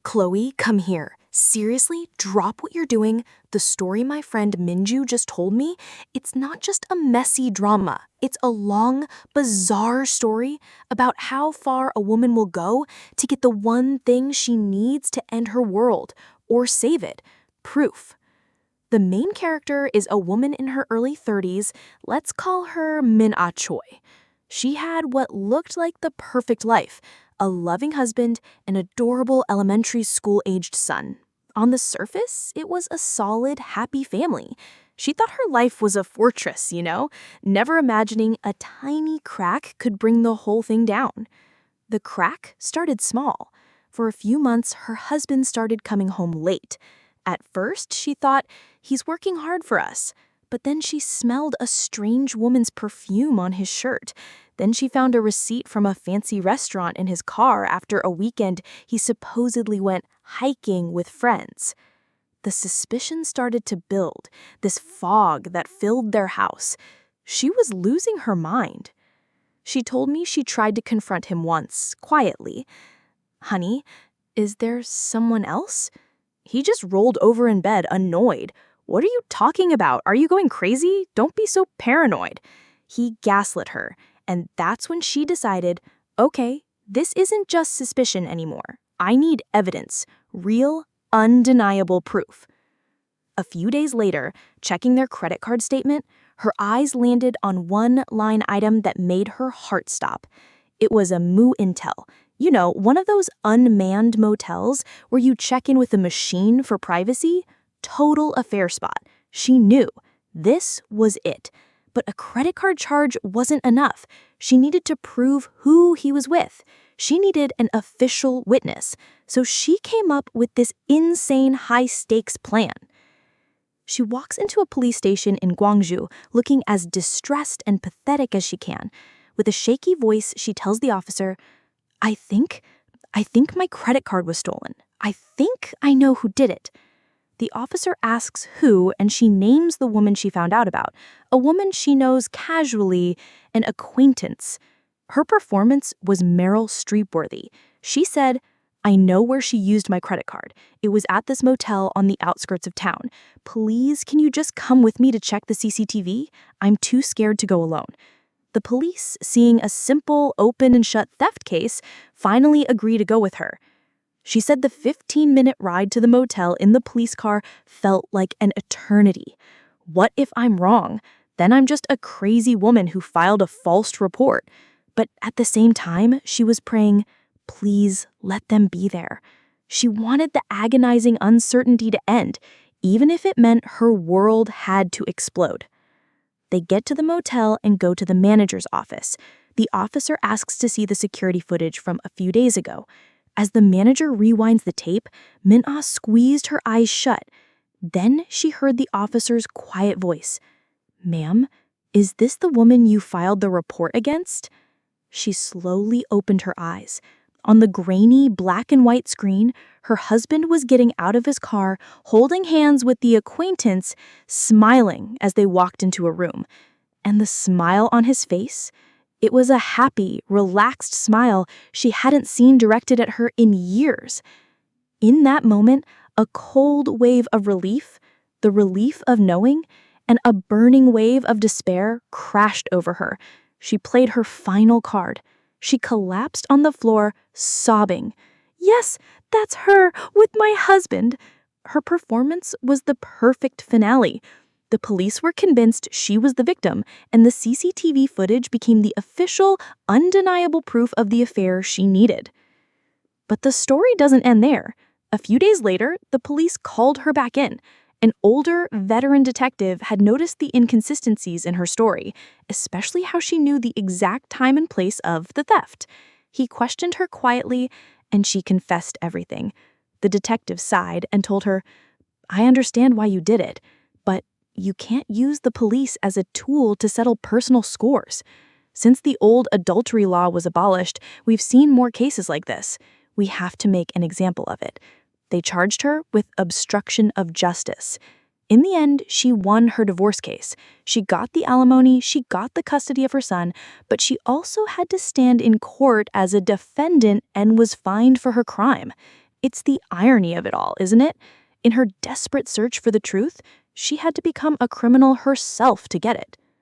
Chloe, come here. Seriously, drop what you're doing. The story my friend Minju just told me, it's not just a messy drama. It's a long, bizarre story about how far a woman will go to get the one thing she needs to end her world or save it. Proof. The main character is a woman in her early 30s. Let's call her Min-ah Choi. She had what looked like the perfect life, a loving husband, an adorable elementary school-aged son. On the surface, it was a solid, happy family. She thought her life was a fortress, never imagining a tiny crack could bring the whole thing down. The crack started small. For a few months, her husband started coming home late. At first, she thought, he's working hard for us. But then she smelled a strange woman's perfume on his shirt. Then she found a receipt from a fancy restaurant in his car after a weekend he supposedly went hiking with friends. The suspicion started to build, this fog that filled their house. She was losing her mind. She told me she tried to confront him once, quietly. "Honey, is there someone else?" He just rolled over in bed, annoyed. "What are you talking about? Are you going crazy? Don't be so paranoid." He gaslit her, and that's when she decided, okay, this isn't just suspicion anymore. I need evidence, real, undeniable proof. A few days later, checking their credit card statement, her eyes landed on one line item that made her heart stop. It was a Moo Intel. One of those unmanned motels where you check in with a machine for privacy. Total affair spot. She knew this was it. But a credit card charge wasn't enough. She needed to prove who he was with. She needed an official witness. So she came up with this insane high-stakes plan. She walks into a police station in Gwangju, looking as distressed and pathetic as she can. With a shaky voice, she tells the officer, I think my credit card was stolen. I think I know who did it." The officer asks who, and she names the woman she found out about, a woman she knows casually, an acquaintance. Her performance was Meryl Streep-worthy. She said, "I know where she used my credit card. It was at this motel on the outskirts of town. Please, can you just come with me to check the CCTV? I'm too scared to go alone." The police, seeing a simple open and shut theft case, finally agree to go with her. She said the 15-minute ride to the motel in the police car felt like an eternity. What if I'm wrong? Then I'm just a crazy woman who filed a false report. But at the same time, she was praying, please let them be there. She wanted the agonizing uncertainty to end, even if it meant her world had to explode. They get to the motel and go to the manager's office. The officer asks to see the security footage from a few days ago. As the manager rewinds the tape, Min-ah squeezed her eyes shut. Then she heard the officer's quiet voice. "Ma'am, is this the woman you filed the report against?" She slowly opened her eyes. On the grainy black and white screen, her husband was getting out of his car, holding hands with the acquaintance, smiling as they walked into a room. And the smile on his face? It was a happy, relaxed smile she hadn't seen directed at her in years. In that moment, a cold wave of relief, the relief of knowing, and a burning wave of despair crashed over her. She played her final card. She collapsed on the floor, sobbing. "Yes, that's her, with my husband." Her performance was the perfect finale. The police were convinced she was the victim, and the CCTV footage became the official, undeniable proof of the affair she needed. But the story doesn't end there. A few days later, the police called her back in. An older, veteran detective had noticed the inconsistencies in her story, especially how she knew the exact time and place of the theft. He questioned her quietly, and she confessed everything. The detective sighed and told her, "I understand why you did it, but you can't use the police as a tool to settle personal scores. Since the old adultery law was abolished, we've seen more cases like this. We have to make an example of it." They charged her with obstruction of justice. In the end, she won her divorce case. She got the alimony, she got the custody of her son, but she also had to stand in court as a defendant and was fined for her crime. It's the irony of it all, isn't it? In her desperate search for the truth, she had to become a criminal herself to get it.